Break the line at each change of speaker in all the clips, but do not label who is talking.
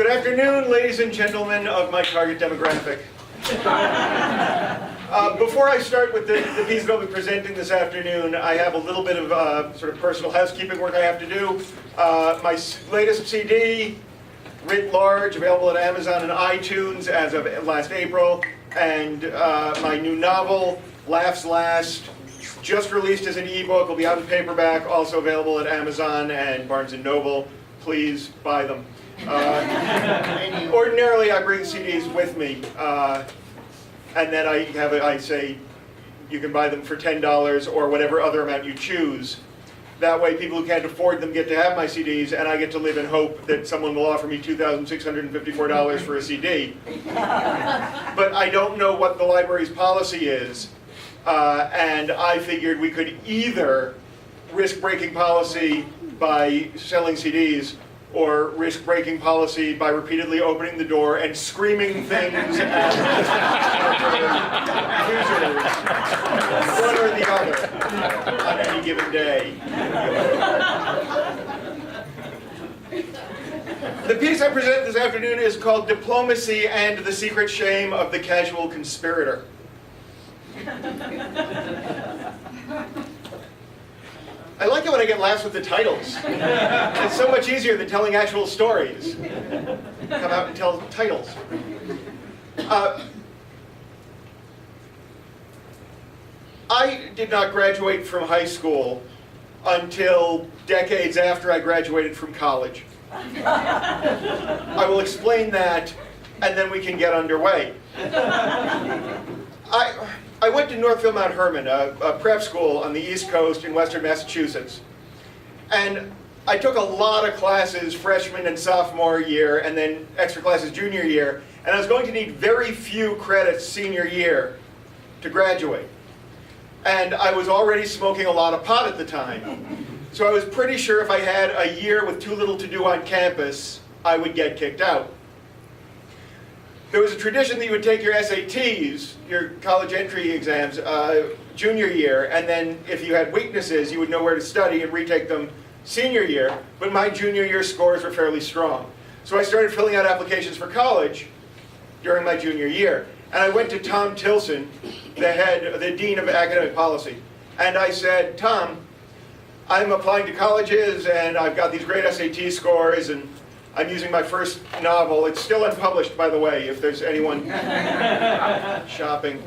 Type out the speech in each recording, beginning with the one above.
Good afternoon, ladies and gentlemen of my target demographic. Before I start with the piece that I'll be presenting this afternoon, I have a little bit of sort of personal housekeeping work I have to do. My latest CD, writ large, available at Amazon and iTunes as of last April, and my new novel, Laughs Last, just released as an ebook, will be out in paperback, also available at Amazon and Barnes & Noble. Please buy them. Ordinarily, I bring CDs with me, and then I say you can buy them for $10 or whatever other amount you choose. That way, people who can't afford them get to have my CDs, and I get to live in hope that someone will offer me $2,654 for a CD. But I don't know what the library's policy is, and I figured we could either risk breaking policy by selling CDs, or risk breaking policy by repeatedly opening the door and screaming things at users, one or the other, on any given day. The piece I present this afternoon is called Diplomacy and the Secret Shame of the Casual Conspirator. I like it when I get laughs with the titles. It's so much easier than telling actual stories. Come out and tell titles. I did not graduate from high school until decades after I graduated from college. I will explain that, and then we can get underway. I went to Northfield Mount Herman, a prep school on the East Coast in Western Massachusetts. And I took a lot of classes freshman and sophomore year, and then extra classes junior year. And I was going to need very few credits senior year to graduate. And I was already smoking a lot of pot at the time. So I was pretty sure if I had a year with too little to do on campus, I would get kicked out. There was a tradition that you would take your SATs, your college entry exams, junior year, and then if you had weaknesses, you would know where to study and retake them senior year, but my junior year scores were fairly strong. So I started filling out applications for college during my junior year. And I went to Tom Tilson, the Dean of Academic Policy, and I said, Tom, I'm applying to colleges, and I've got these great SAT scores, and I'm using my first novel. It's still unpublished, by the way, if there's anyone shopping.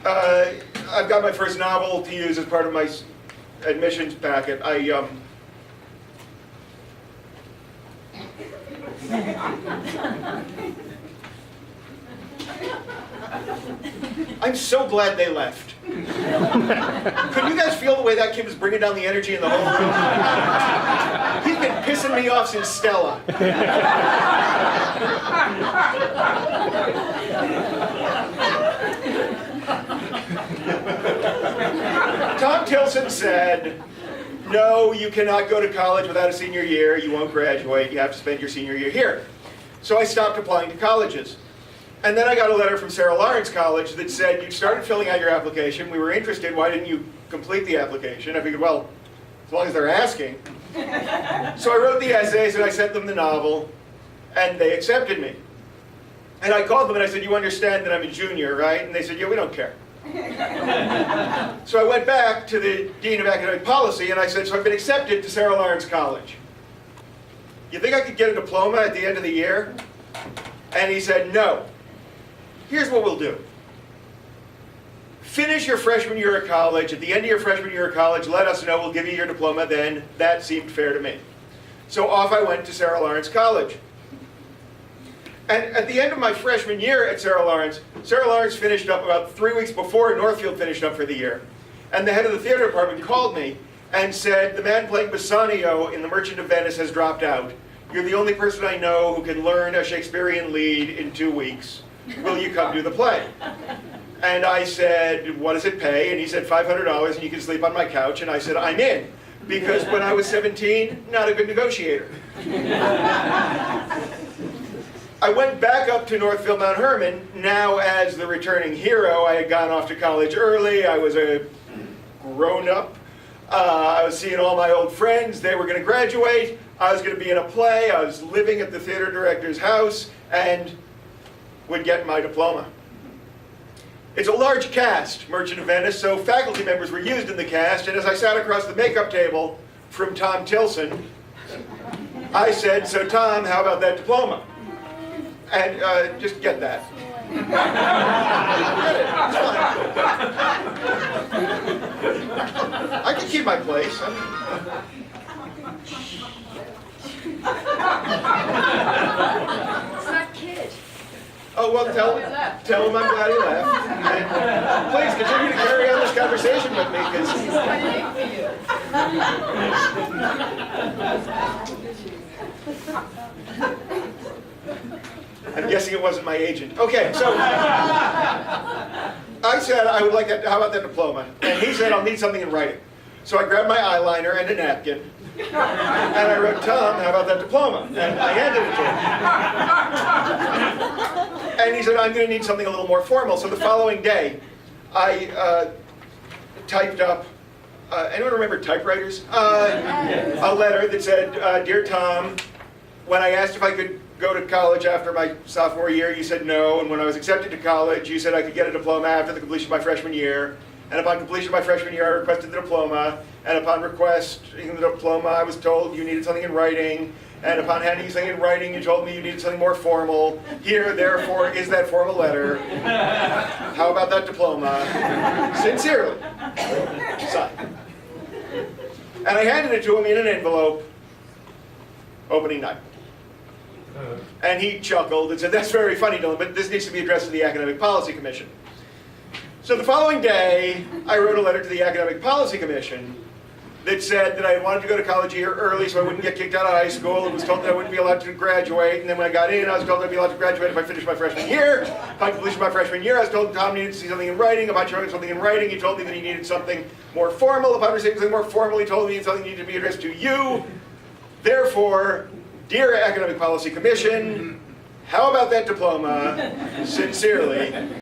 I've got my first novel to use as part of my admissions packet. I'm so glad they left. Could you guys feel the way that kid was bringing down the energy in the whole room? He's been pissing me off since Stella. Tom Tilson said, no, you cannot go to college without a senior year. You won't graduate. You have to spend your senior year here. So I stopped applying to colleges. And then I got a letter from Sarah Lawrence College that said, you started filling out your application. We were interested. Why didn't you complete the application? I figured, well, as long as they're asking. So I wrote the essays and I sent them the novel, and they accepted me. And I called them and I said, you understand that I'm a junior, right? And they said, yeah, we don't care. So I went back to the Dean of Academic Policy and I said, so I've been accepted to Sarah Lawrence College. You think I could get a diploma at the end of the year? And he said, no. Here's what we'll do. Finish your freshman year of college. At the end of your freshman year of college, let us know. We'll give you your diploma then. That seemed fair to me. So off I went to Sarah Lawrence College. And at the end of my freshman year at Sarah Lawrence finished up about 3 weeks before Northfield finished up for the year. And the head of the theater department called me and said, the man playing Bassanio in The Merchant of Venice has dropped out. You're the only person I know who can learn a Shakespearean lead in 2 weeks. Will you come do the play? And I said, what does it pay? And he said, $500 and you can sleep on my couch. And I said, I'm in. Because when I was 17, not a good negotiator. I went back up to Northfield Mount Herman, now as the returning hero. I had gone off to college early. I was a grown-up. I was seeing all my old friends. They were going to graduate. I was going to be in a play, I was living at the theater director's house, and would get my diploma. It's a large cast, Merchant of Venice, so faculty members were used in the cast, and as I sat across the makeup table from Tom Tilson, I said, "So Tom, how about that diploma?" And just get that. Get it. It's fine. I can keep my place.
It's that kid.
Oh, well, tell him I'm glad he left. And please continue to carry on this conversation with me, because
He's waiting for you.
I'm guessing it wasn't my agent. Okay, so I said I would like that. How about that diploma? And he said I'll need something in writing. So I grabbed my eyeliner and a napkin, and I wrote, "Tom, how about that diploma?" And I handed it to him. And he said, "I'm going to need something a little more formal." So the following day, I typed up, anyone remember typewriters? A letter that said, "Dear Tom, when I asked if I could go to college after my sophomore year, you said no. And when I was accepted to college, you said I could get a diploma after the completion of my freshman year. And upon completion of my freshman year, I requested the diploma. And upon requesting the diploma, I was told you needed something in writing. And upon handing you something in writing, you told me you needed something more formal. Here, therefore, is that formal letter. How about that diploma? Sincerely, signed." And I handed it to him in an envelope, opening night. And he chuckled and said, "That's very funny, Dylan, but this needs to be addressed to the Academic Policy Commission." So the following day, I wrote a letter to the Academic Policy Commission that said that I wanted to go to college a year early so I wouldn't get kicked out of high school, and was told that I wouldn't be allowed to graduate. And then when I got in, I was told I'd be allowed to graduate if I finished my freshman year. Upon completion of my freshman year, I was told Tom needed to see something in writing. Upon showing something in writing, he told me that he needed something more formal. Upon receiving something more formal, he told me something needed to be addressed to you. Therefore, dear Academic Policy Commission, how about that diploma? Sincerely,